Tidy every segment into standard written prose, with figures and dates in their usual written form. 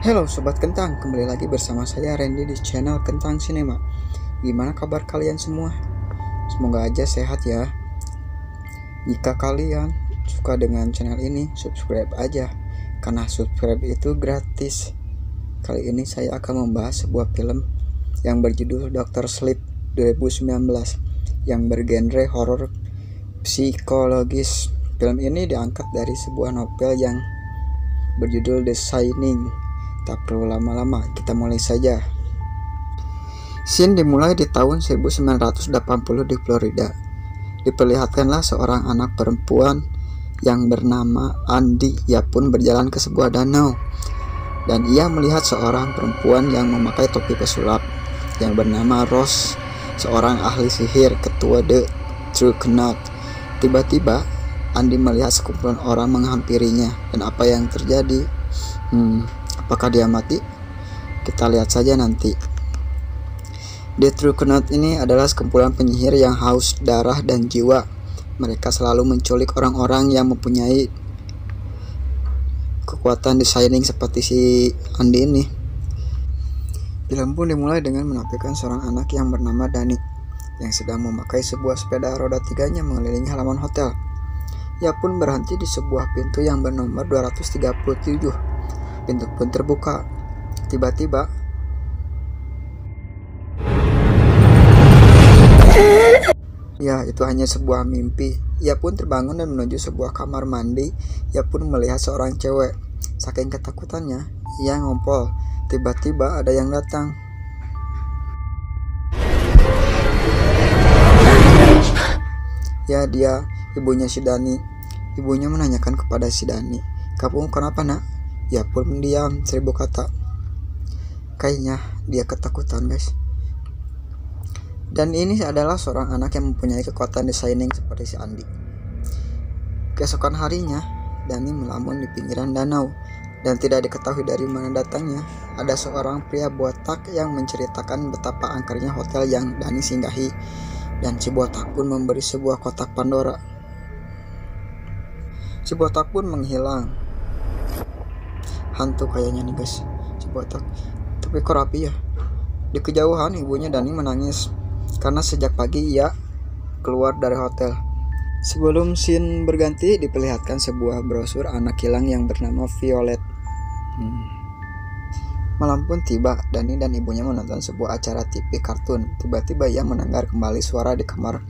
Halo Sobat Kentang, kembali lagi bersama saya Randy di channel Kentang Cinema. Gimana kabar kalian semua? Semoga aja sehat ya. Jika kalian suka dengan channel ini, subscribe aja, karena subscribe itu gratis. Kali ini saya akan membahas sebuah film yang berjudul Dr. Sleep 2019 yang bergenre horor psikologis. Film ini diangkat dari sebuah novel yang berjudul The Shining. Tak perlu lama-lama, kita mulai saja. Scene dimulai di tahun 1980 di Florida. Diperlihatkanlah seorang anak perempuan yang bernama Andy. Ia pun berjalan ke sebuah danau, dan ia melihat seorang perempuan yang memakai topi pesulap yang bernama Rose, seorang ahli sihir ketua The True Knot. Tiba-tiba Andy melihat sekumpulan orang menghampirinya, dan apa yang terjadi? Apakah dia mati? Kita lihat saja nanti. The True Knot ini adalah sekumpulan penyihir yang haus darah dan jiwa. Mereka selalu menculik orang-orang yang mempunyai kekuatan The Shining seperti si Andy ini. Film pun dimulai dengan menampilkan seorang anak yang bernama Danny yang sedang memakai sebuah sepeda roda tiganya mengelilingi halaman hotel. Ia pun berhenti di sebuah pintu yang bernomor 237. Pintu pun terbuka. Tiba-tiba ya, itu hanya sebuah mimpi. Ia pun terbangun dan menuju sebuah kamar mandi. Ia pun melihat seorang cewek. Saking ketakutannya, ia ngompol. Tiba-tiba ada yang datang. Ya, dia ibunya si Dani. Ibunya menanyakan kepada si Dani, "Kamu kenapa, nak?" Ia pun mendiam 1000 kata. Kayaknya dia ketakutan, guys. Dan ini adalah seorang anak yang mempunyai kekuatan The Shining seperti si Andy. Keesokan harinya, Dani melamun di pinggiran danau, dan tidak diketahui dari mana datangnya, ada seorang pria botak yang menceritakan betapa angkernya hotel yang Dani singgahi, dan si botak pun memberi sebuah kotak Pandora. Si botak pun menghilang. Hantu kayaknya nih, guys, si botak. Tapi kok rapi ya. Di kejauhan ibunya Dani menangis karena sejak pagi ia keluar dari hotel. Sebelum scene berganti, diperlihatkan sebuah brosur anak hilang yang bernama Violet. Malam pun tiba. Dani dan ibunya menonton sebuah acara TV kartun. Tiba-tiba ia mendengar kembali suara di kamar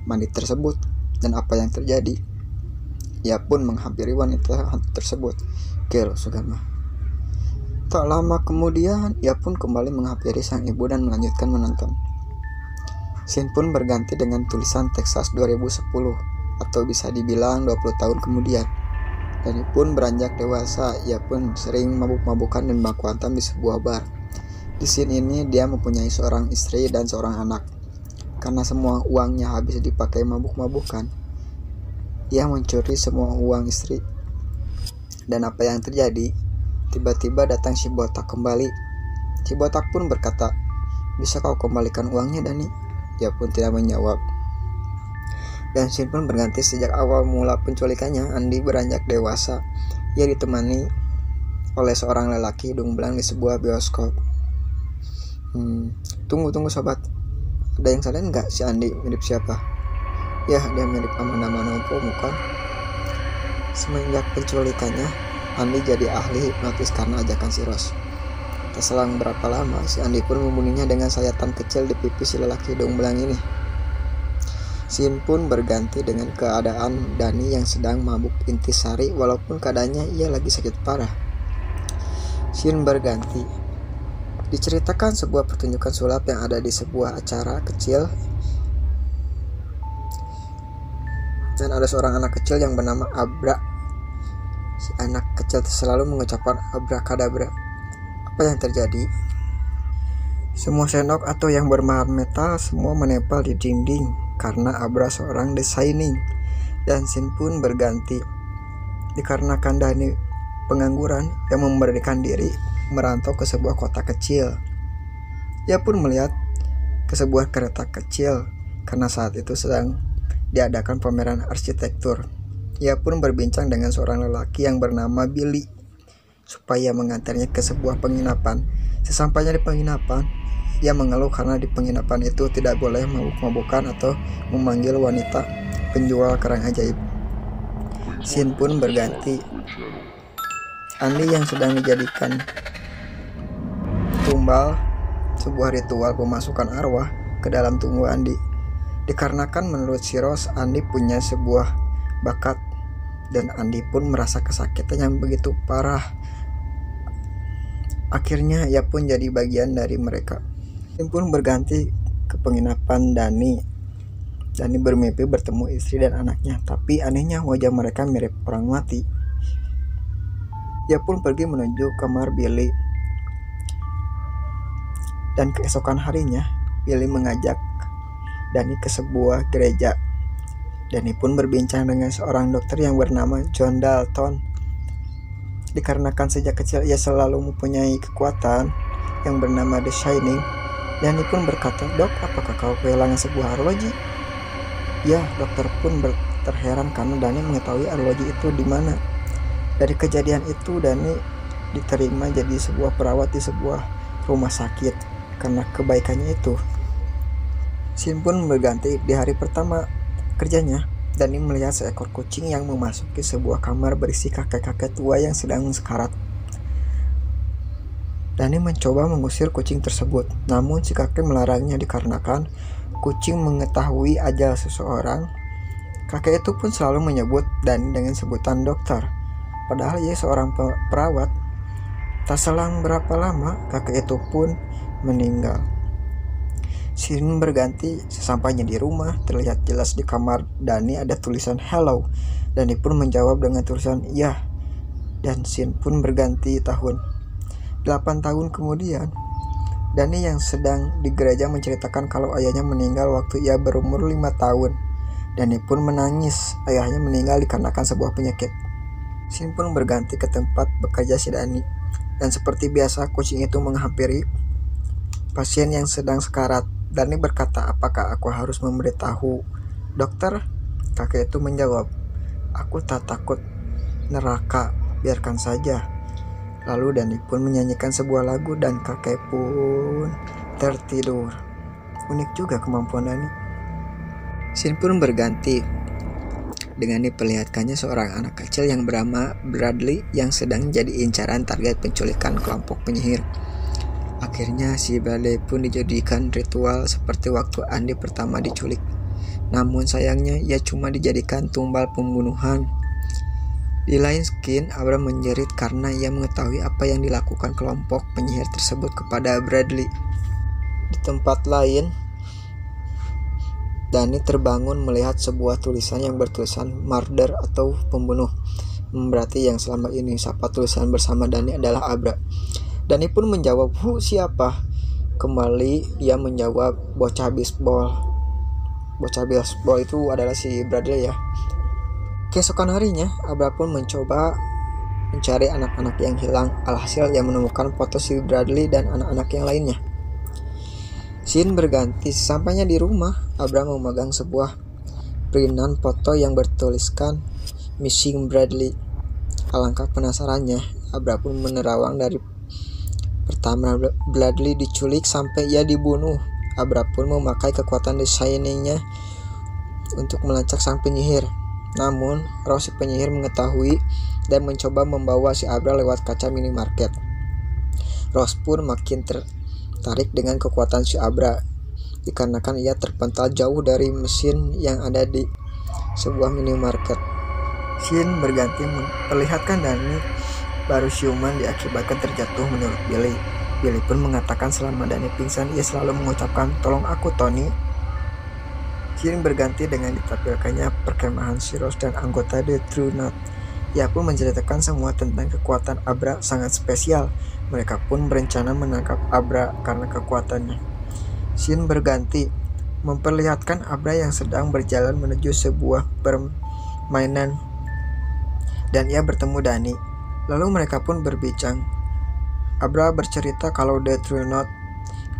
mandi tersebut. Dan apa yang terjadi? Ia pun menghampiri wanita hantu tersebut. Gelo Sugama. Tak lama kemudian, ia pun kembali menghampiri sang ibu dan melanjutkan menonton. Scene pun berganti dengan tulisan Texas 2010, atau bisa dibilang 20 tahun kemudian. Dani pun beranjak dewasa. Ia pun sering mabuk-mabukan dan baku hantam di sebuah bar. Di scene ini dia mempunyai seorang istri dan seorang anak. Karena semua uangnya habis dipakai mabuk-mabukan, ia mencuri semua uang istri. Dan apa yang terjadi? Tiba-tiba datang si botak kembali. Si botak pun berkata, "Bisa kau kembalikan uangnya, Dani?" Dia pun tidak menjawab. Dan scene pun berganti sejak awal mula penculikannya. Andy beranjak dewasa. Ia ditemani oleh seorang lelaki hidung belang di sebuah bioskop. Tunggu sobat. Ada yang salah nggak? Si Andy mirip siapa? Ya, dia mirip Amanda Manopo, bukan? Semenjak penculikannya, Andy jadi ahli hipnotis karena ajakan si Rose. Tak selang berapa lama, si Andy pun membunuhnya dengan sayatan kecil di pipi si lelaki hidung belang ini. Scene pun berganti dengan keadaan Dani yang sedang mabuk intisari, walaupun keadaannya ia lagi sakit parah. Scene berganti. Diceritakan sebuah pertunjukan sulap yang ada di sebuah acara kecil, dan ada seorang anak kecil yang bernama Abra. Si anak kecil selalu mengucapkan abrakadabra. Apa yang terjadi? Semua sendok atau yang berbahan metal semua menempel di dinding karena Abra seorang The Shining. Dan scene pun berganti. Dikarenakan Dani pengangguran yang memberanikan diri merantau ke sebuah kota kecil, ia pun melihat ke sebuah kereta kecil karena saat itu sedang diadakan pameran arsitektur. Ia pun berbincang dengan seorang lelaki yang bernama Billy. supaya mengantarnya ke sebuah penginapan. Sesampainya di penginapan, ia mengeluh karena di penginapan itu tidak boleh mabuk-mabukan atau memanggil wanita penjual kerang ajaib. Scene pun berganti. Andi yang sedang dijadikan tumbal sebuah ritual pemasukan arwah ke dalam tubuh Andi. Dikarenakan menurut si Rose, Andi punya sebuah bakat dan Andi pun merasa kesakitan yang begitu parah. Akhirnya ia pun jadi bagian dari mereka. Scene pun berganti ke penginapan Dani. Dani bermimpi bertemu istri dan anaknya, tapi anehnya wajah mereka mirip orang mati. Ia pun pergi menuju kamar Billy. Dan keesokan harinya, Billy mengajak Dani ke sebuah gereja. Dani pun berbincang dengan seorang dokter yang bernama John Dalton. Dikarenakan sejak kecil ia selalu mempunyai kekuatan yang bernama The Shining, Dani pun berkata, "Dok, apakah kau kehilangan sebuah arloji?" Ya, dokter pun terheran karena Dani mengetahui arloji itu di mana. Dari kejadian itu, Dani diterima jadi sebuah perawat di sebuah rumah sakit karena kebaikannya itu. Scene pun berganti di hari pertama kerjanya. Dani melihat seekor kucing yang memasuki sebuah kamar berisi kakek-kakek tua yang sedang sekarat. Dani mencoba mengusir kucing tersebut, namun si kakek melarangnya dikarenakan kucing mengetahui ajal seseorang. Kakek itu pun selalu menyebut Dani dengan sebutan dokter, padahal ia seorang perawat. Tak selang berapa lama, kakek itu pun meninggal. Scene berganti. Sesampainya di rumah, terlihat jelas di kamar Dani ada tulisan hello. Dani pun menjawab dengan tulisan iya. Dan scene pun berganti tahun. 8 tahun kemudian, Dani yang sedang di gereja menceritakan kalau ayahnya meninggal waktu ia berumur 5 tahun. Dani pun menangis. Ayahnya meninggal dikarenakan sebuah penyakit. Scene pun berganti ke tempat bekerja si Dani. Dan seperti biasa, kucing itu menghampiri pasien yang sedang sekarat. Dani berkata, "Apakah aku harus memberitahu dokter?" Kakek itu menjawab, "Aku tak takut neraka, biarkan saja." Lalu Dani pun menyanyikan sebuah lagu dan kakek pun tertidur. Unik juga kemampuan Dani. Scene pun berganti dengan diperlihatkannya seorang anak kecil yang bernama Bradley yang sedang jadi incaran target penculikan kelompok penyihir. Akhirnya si Bradley pun dijadikan ritual seperti waktu Andi pertama diculik. Namun sayangnya ia cuma dijadikan tumbal pembunuhan. Di lain skin, Abra menjerit karena ia mengetahui apa yang dilakukan kelompok penyihir tersebut kepada Bradley. Di tempat lain, Dani terbangun melihat sebuah tulisan yang bertulisan murder atau pembunuh. Berarti yang selama ini sapa tulisan bersama Dani adalah Abra. Dani pun menjawab, siapa?" Kembali ia menjawab, bocah baseball. Bocah baseball itu adalah si Bradley ya. Keesokan harinya, Abra pun mencoba mencari anak-anak yang hilang. Alhasil ia menemukan foto si Bradley dan anak-anak yang lainnya. Scene berganti. Sampainya di rumah, Abra memegang sebuah printan foto yang bertuliskan Missing Bradley. Alangkah penasarannya, Abra pun menerawang dari pertama Bradley diculik sampai ia dibunuh. Abra pun memakai kekuatan The Shining-nya untuk melacak sang penyihir. Namun, Rose si penyihir mengetahui dan mencoba membawa si Abra lewat kaca minimarket. Rose pun makin tertarik dengan kekuatan si Abra dikarenakan ia terpental jauh dari mesin yang ada di sebuah minimarket. Scene berganti memperlihatkan Dani baru siuman diakibatkan terjatuh menurut Billy. Billy pun mengatakan selama Dani pingsan ia selalu mengucapkan, "Tolong aku, Tony." Scene berganti dengan ditampilkannya perkemahan si Rose dan anggota The True Knot. Ia pun menceritakan semua tentang kekuatan Abra sangat spesial. Mereka pun berencana menangkap Abra karena kekuatannya. Scene berganti memperlihatkan Abra yang sedang berjalan menuju sebuah permainan dan ia bertemu Dani. Lalu mereka pun berbincang. Abra bercerita kalau The True Knot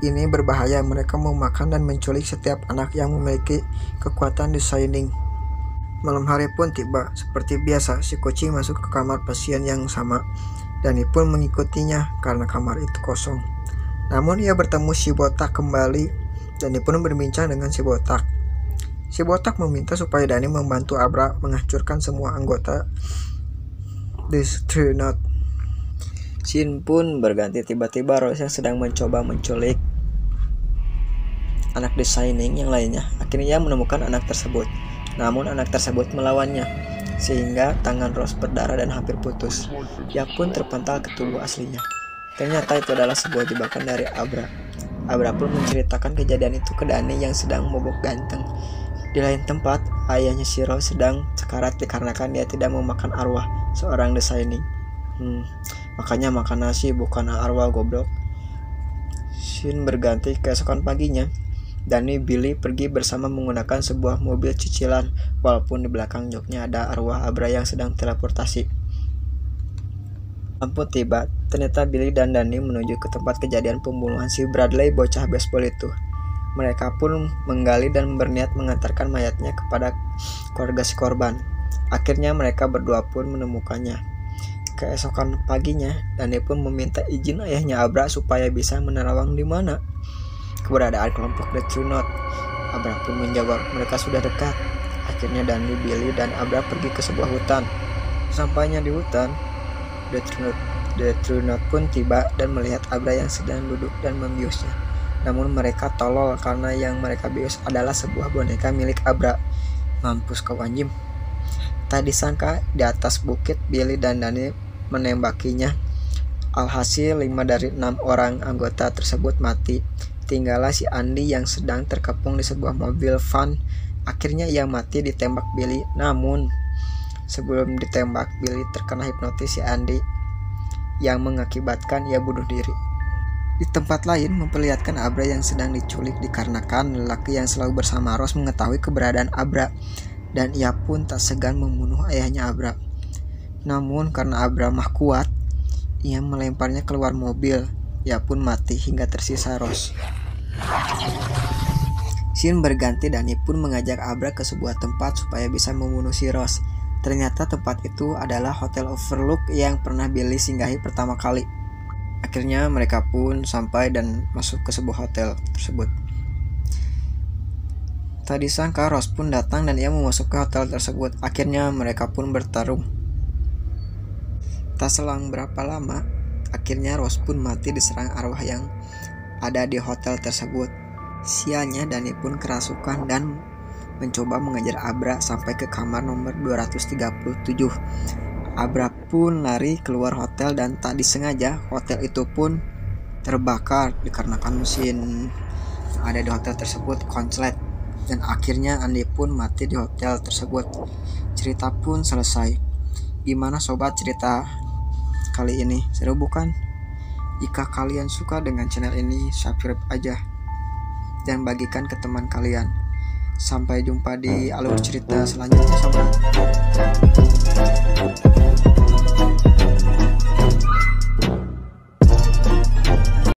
ini berbahaya. Mereka memakan dan menculik setiap anak yang memiliki kekuatan The Shining. Malam hari pun tiba. Seperti biasa, si kucing masuk ke kamar pasien yang sama. Dani pun mengikutinya karena kamar itu kosong. Namun ia bertemu si botak kembali. Dani pun berbincang dengan si botak. Si botak meminta supaya Dani membantu Abra menghancurkan semua anggota The True Knot. Scene pun berganti, tiba-tiba Rose yang sedang mencoba menculik anak The Shining yang lainnya. Akhirnya ia menemukan anak tersebut. Namun anak tersebut melawannya, sehingga tangan Rose berdarah dan hampir putus. Ia pun terpental ke tubuh aslinya. Ternyata itu adalah sebuah jebakan dari Abra. Abra pun menceritakan kejadian itu ke Dani yang sedang mabuk ganteng. Di lain tempat, ayahnya si Rose sedang sekarat dikarenakan dia tidak mau makan arwah seorang The Shining. Makanya makan nasi bukan arwah, goblok. Scene berganti keesokan paginya. Dani Billy pergi bersama menggunakan sebuah mobil cicilan, walaupun di belakang joknya ada arwah Abra yang sedang teleportasi. Lampu tiba, ternyata Billy dan Dani menuju ke tempat kejadian pembunuhan si Bradley bocah baseball itu. Mereka pun menggali dan berniat mengantarkan mayatnya kepada keluarga si korban. Akhirnya mereka berdua pun menemukannya. Keesokan paginya, Dani pun meminta izin ayahnya Abra supaya bisa menerawang di mana keberadaan kelompok The True Knot. Abra pun menjawab mereka sudah dekat. Akhirnya Dani, Billy, dan Abra pergi ke sebuah hutan. Sampainya di hutan, The True Knot pun tiba dan melihat Abra yang sedang duduk dan membiusnya. Namun mereka tolol karena yang mereka bius adalah sebuah boneka milik Abra. Mampus kau anjing. Tak disangka di atas bukit Billy dan Dani menembakinya. Alhasil 5 dari 6 orang anggota tersebut mati. Tinggallah si Andy yang sedang terkepung di sebuah mobil van. Akhirnya ia mati ditembak Billy. Namun sebelum ditembak, Billy terkena hipnotis si Andy yang mengakibatkan ia bunuh diri. Di tempat lain memperlihatkan Abra yang sedang diculik dikarenakan lelaki yang selalu bersama Rose mengetahui keberadaan Abra dan ia pun tak segan membunuh ayahnya Abra. Namun karena Abra mah kuat, ia melemparnya keluar mobil. Ia pun mati hingga tersisa Rose. Scene berganti, Dani pun mengajak Abra ke sebuah tempat supaya bisa membunuh si Rose. Ternyata tempat itu adalah Hotel Overlook yang pernah Billy singgahi pertama kali. Akhirnya mereka pun sampai dan masuk ke sebuah hotel tersebut. Tak disangka Rose pun datang dan ia memasuki hotel tersebut. Akhirnya mereka pun bertarung. Tak selang berapa lama, akhirnya Rose pun mati diserang arwah yang ada di hotel tersebut. Sialnya Dani pun kerasukan dan mencoba mengejar Abra sampai ke kamar nomor 237. Abra pun lari keluar hotel dan tak disengaja hotel itu pun terbakar dikarenakan mesin yang ada di hotel tersebut konslet. Dan akhirnya Andy pun mati di hotel tersebut. Cerita pun selesai. Gimana sobat cerita kali ini? Seru bukan? Jika kalian suka dengan channel ini, subscribe aja dan bagikan ke teman kalian. Sampai jumpa di alur cerita selanjutnya sobat.